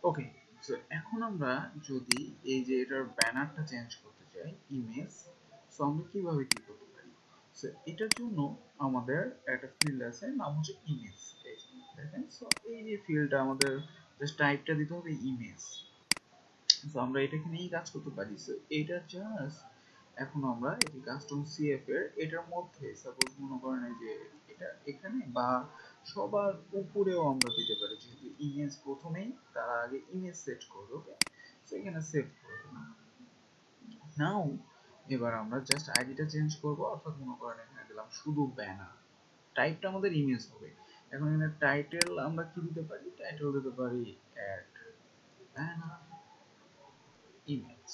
ওকে, so এখন আমরা যদি এই যে এটার ব্যানারটা চেঞ্জ করতে চাই ইমেজ, সো আমরা কিভাবে কি করতে পারি? সো এটার জন্য আমাদের একটা ফিল্ড আছে, নাম হচ্ছে ইমেজ। এই যে দেখেন, সো এই যে ফিল্ডটা আমাদের জাস্ট টাইপটা দিতে হবে ইমেজ। সো আমরা এটা এখানেই কাজ করতে পারি। সো এটা জাস্ট এখন আমরা এই যে কাস্টম সিএফ এর এটার মধ্যে সাপোজ মনে করেন এই যে এটা এখানে বা সবার উপরেও আমরা দিতে পারি, যেহেতু ইমেজ প্রথমেই তার আগে ইমেজ সেট করবে। ওকে, সো এখানে সেভ করে দিলাম। নাও এবার আমরা জাস্ট আইডিটা চেঞ্জ করব, অর্থাৎ মনে করেন এখানে দিলাম শুধু ব্যানার, টাইপটা আমাদের ইমেজ হবে। এখন এখানে টাইটেল আমরা কি দিতে পারি? টাইটেল দিতে পারি অ্যাড ব্যানার ইমেজ।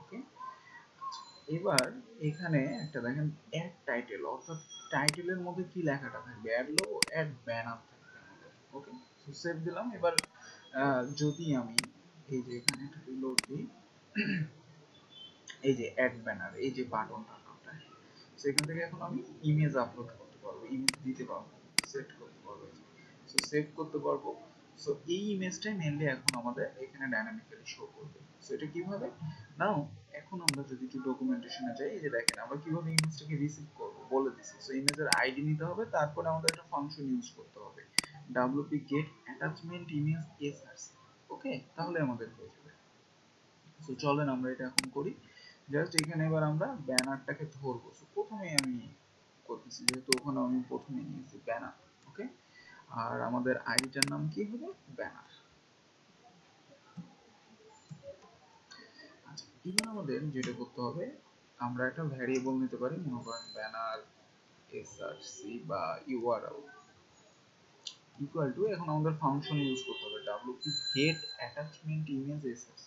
ওকে, এবার এখানে একটা দেখেন অ্যাড টাইটেল, অর্থাৎ টাইটেলের মধ্যে কি লেখাটা থাকবে? অ্যাড লোগো, অ্যাড ব্যানার থাকবে আমাদের। ওকে, সো সেভ দিলাম। এবার যদি আমি এই যে এখানে একটা রিলোড দিই, এই যে অ্যাড ব্যানার, এই যে বাটনটা সেখান থেকে এখন আমি ইমেজ আপলোড করতে পারবো, ইমেজ দিতে পারবো, সেট করতে পারবো, সো সেভ করতে পারবো। সো এই ইমেজটাই মেইনলি এখন আমাদের এখানে ডাইনামিক্যালি শো করবে। সো এটা কিভাবে? নাও এখন আমরা যদি একটু ডকুমেন্টেশনে যাই, এই যে দেখেন আমরা কিভাবে ইমেজটাকে রিসিভ করব বলে দিছি। সো ইমেজের আইডি নিতে হবে, তারপরে আমাদের একটা ফাংশন ইউজ করতে হবে, wp get attachment image src। ওকে, তাহলে আমাদের হয়ে যাবে। সো চলেন আমরা এটা এখন করি। জাস্ট এখানে এবার আমরা ব্যানারটাকে ধরবো। সো প্রথমে আমি করতেছি, যেহেতু ওখানে আমি প্রথমে নিয়েছি ব্যানার। ওকে, আর আমাদের আইডিটার নাম কি হবে? ব্যানার। আচ্ছা, এবার আমাদের যেটা করতে হবে, আমরা একটা ভ্যারিয়েবল নিতে পারি, মনে করেন ব্যানার src বা url ইকুয়াল টু, এখন আমাদের ফাংশন ইউজ করতে হবে wp get attachment image src,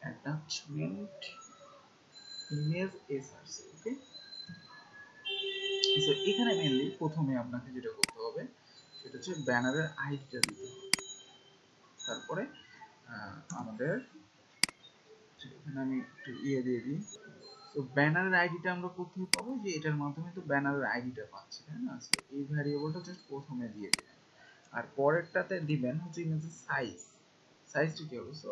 attachment image src। ওকে, সো এখানে মেইনলি প্রথমে আপনাকে যেটা করতে হবে সেটা হচ্ছে ব্যানারের আইডিটা দিতে হবে। তারপরে আমাদের এখানে আমি একটু দিয়ে দিই। তো ব্যানারের আইডিটা আমরা কোথায় পাবো? যে এটার মাধ্যমে তো ব্যানারের আইডিটা পাচ্ছি, তাই না? সো এই ভ্যারিয়েবলটা জাস্ট প্রথমে দিয়ে দিবেন, আর পরেরটাতে দিবেন হচ্ছে ইমেজের সাইজ। সাইজটা কি হবে? সো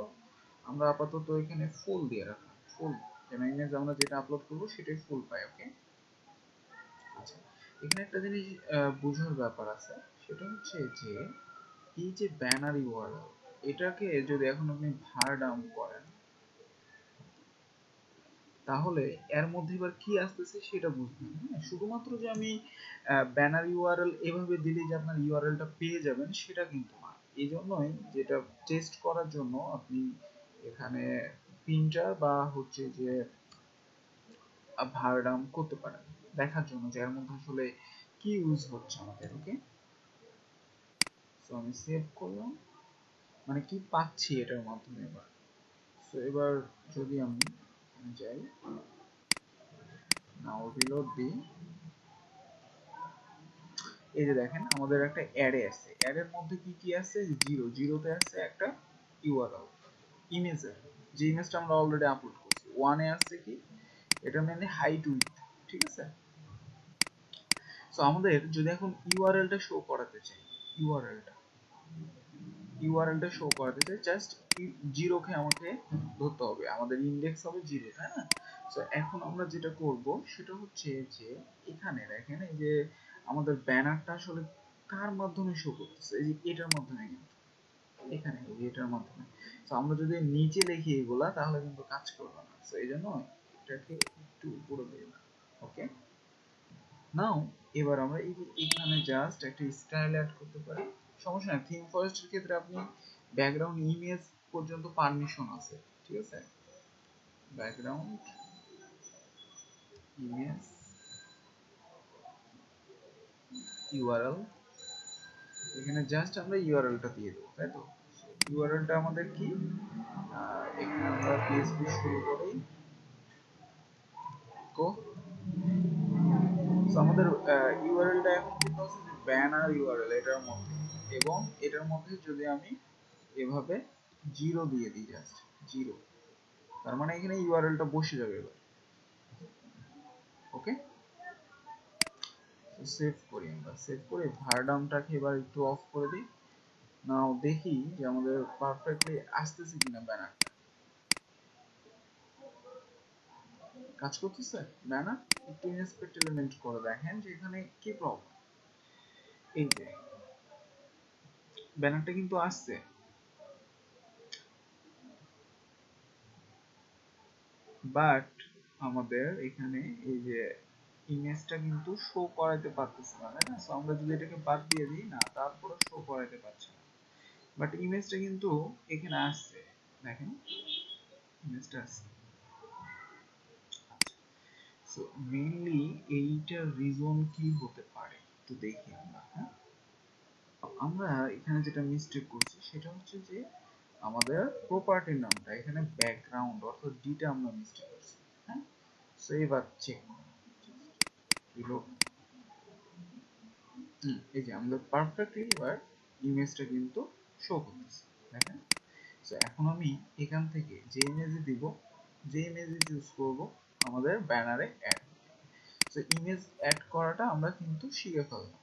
আমরা আপাতত এখানে ফুল দিয়ে রাখলাম, ফুল, যেন ইমেজ আমরা যেটা আপলোড করবো সেটাই ফুল পাই। ওকে, আচ্ছা, এখানে একটা জিনিস বোঝার ব্যাপার আছে, সেটা হচ্ছে যে এই যে ব্যানার ইউআরএল, এটাকে যদি এখন আপনি ভার ডাউন করেন, তাহলে এর মধ্যে এবার কি আসতেছে সেটা বুঝবেন। হ্যাঁ, শুধুমাত্র যে আমি ব্যানার ইউআরএল এভাবে দিলে যে আপনার ইউআরএলটা পেয়ে যাবেন সেটা কিন্তু না। এই জন্যই যেটা টেস্ট করার জন্য আপনি এখানে প্রিন্টার বা হচ্ছে যে ভার ডাউন করতে পারেন, দেখার জন্য যে এর মধ্যে আসলে কি ইউজ হচ্ছে আমাদের। ওকে, সো আমি সেভ করলাম, মানে কি পাচ্ছি এটার মাধ্যমে এবার। সো এবার যদি আমি যাই, নাও রিলোড দিই, এই যে দেখেন আমাদের একটা অ্যারে আছে, অ্যারের মধ্যে কি কি আছে? জিরো, জিরোতে আছে একটা ইউআরএল ইমেজের, যে ইমেজটা আমরা অলরেডি আপলোড করছি। ওয়ানে আছে কি? এটা মেনলি হাইট উইডথ, ঠিক আছে? সো আমাদের যদি এখন ইউআরএলটা শো করাতে চাই, ইউআরএলটা শো করাতে চাই, জাস্ট জিরোকে আমাকে ধরতে হবে, আমাদের ইন্ডেক্স হবে জিরো, তাই না? সো এখন আমরা যেটা করব সেটা হচ্ছে যে এখানে দেখেন এই যে আমাদের ব্যানারটা আসলে কার মাধ্যমে শো করতেছে? এই যে এটার মাধ্যমে, কিন্তু এখানে এই যে এটার মাধ্যমে। সো আমরা যদি নিচে লিখি এগুলা তাহলে কিন্তু কাজ করবে না। সো এই জন্য এটাকে একটু উপরে দিলাম। ওকে, নাও এবার আমরা এই যে এখানে জাস্ট একটা স্টাইল অ্যাড করতে পারি, সমস্যা নাই। থিম ফরেস্টের ক্ষেত্রে আপনি ব্যাকগ্রাউন্ড ইমেজ পর্যন্ত পারমিশন আছে, ঠিক আছে? ব্যাকগ্রাউন্ড ইমেজ ইউআরএল, এখানে জাস্ট আমরা ইউআরএলটা দিয়ে দেবো, তাই তো? ইউআরএলটা আমাদের কি? এখানে আমরা পিএইচপি শুরু করি, কো, সো আমাদের ইউআরএলটা এখন কিন্তু আছে যে ব্যানার ইউআরএল এটার মধ্যে, এবং এটার মধ্যে যদি আমি এভাবে জিরো দিয়ে দিই, জাস্ট জিরো, তার মানে এখানে ইউআরএলটা বসে যাবে এবার। ওকে, সেভ করি, আমরা সেভ করে ভার ডাউনটাকে এবার একটু অফ করে দিই, নাও দেখি যে আমাদের পারফেক্টলি আসতেছে কিনা ব্যানারটা। কাজ করতেছে ব্যানার? একটু ইন্সপেক্ট এলিমেন্ট করে দেখেন যে এখানে কি প্রবলেম। এই যে ব্যানারটা কিন্তু আসছে, বাট আমাদের এখানে এই যে ইমেজটা কিন্তু শো করাতে পারতেছে না, তাই না? সো আমরা যদি এটাকে বাদ দিয়ে দিই না, তারপরে শো করাতে পারছে না, বাট ইমেজটা কিন্তু এখানে আসছে। দেখেন ইমেজটা আসছে। আচ্ছা, সো মেইনলি এইটার রিজন কি হতে পারে একটু দেখি আমরা, হ্যাঁ? আমরা এখানে যেটা মিস্টেক করছি সেটা হচ্ছে যে আমাদের প্রপার্টির নামটা এখানে ব্যাকগ্রাউন্ড অর্থাৎ ডিটা আমরা মিস্টেক করছি, হ্যাঁ? সো এবার চেক করুন, রিলোড। এই যে আমাদের পারফেক্টলি এবার ইমেজটা কিন্তু শো করতেছে, দেখেন। সো এখন আমি এখান থেকে যে ইমেজে দিব, যে ইমেজে চুজ করব, আমাদের ব্যানারে অ্যাড। সো ইমেজ অ্যাড করাটা আমরা কিন্তু শিখে ফেললাম,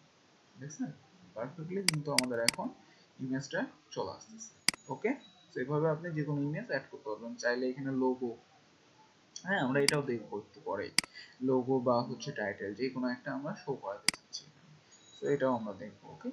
দেখছেন? পারফেক্টলি কিন্তু আমাদের এখন ইমেজটা চলে আসতেছে। ওকে, সো এভাবে আপনি যে কোনো ইমেজ অ্যাড করতে পারবেন। চাইলে এখানে লোগো, হ্যাঁ আমরা এটাও দেখবো একটু পরে, লোগো বা হচ্ছে টাইটেল যে কোনো একটা আমরা শো করাতে চাচ্ছি, তো এটাও আমরা দেখবো। ওকে।